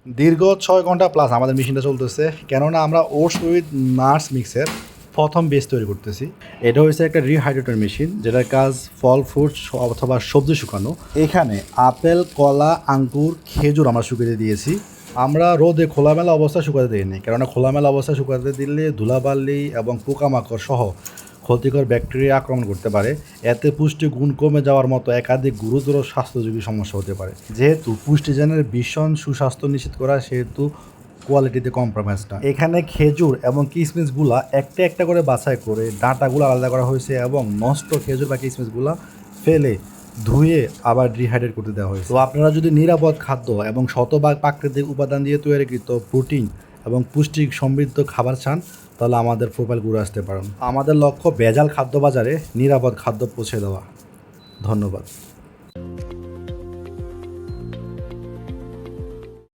দীর্ঘ 6 ঘন্টা প্লাস আমাদের মেশিনটা চলতেছে, কেননা আমরা ওটস উইথ নাটস মিক্সের প্রথম বেস তৈরি করতেছি। এটা হচ্ছে একটা রিহাইড্রেটর মেশিন, যেটার কাজ ফল ফ্রুটস অথবা সবজি শুকানো। এখানে আপেল, কলা, আঙ্গুর, খেজুর আমরা শুকিয়ে দিয়েছি। আমরা রোদে খোলামেলা অবস্থায় শুকাতে দিইনি, কেননা খোলামেলা অবস্থায় শুকাতে দিলে ধুলাবালি এবং পোকামাকড় সহ ক্ষতিকর ব্যাকটেরিয়া আক্রমণ করতে পারে। এতে পুষ্টি গুণ কমে যাওয়ার মতো একাধিক গুরুতর স্বাস্থ্যঝুঁকি সমস্যা হতে পারে। যেহেতু পুষ্টিজনের ভীষণ সুস্বাস্থ্য নিশ্চিত করা, সেহেতু কোয়ালিটিতে কম্প্রোমাইজ না। এখানে খেজুর এবং কিশমিশগুলা একটা একটা করে বাছাই করে ডাঁটাগুলো আলাদা করা হয়েছে এবং নষ্ট খেজুর বা কিশমিশগুলা ফেলে ধুয়ে আবার রিহাইড্রেট করতে দেওয়া হয়েছে। তো আপনারা যদি নিরাপদ খাদ্য এবং শতভাগ প্রাকৃতিক উপাদান দিয়ে তৈরিকৃত প্রোটিন এবং পুষ্টি সমৃদ্ধ খাবার চান, তাহলে আমাদের প্রোফাইল ঘুরে আসতে পারেন। আমাদের লক্ষ্য ভেজাল খাদ্য বাজারে নিরাপদ খাদ্য পৌঁছে দেওয়া। ধন্যবাদ।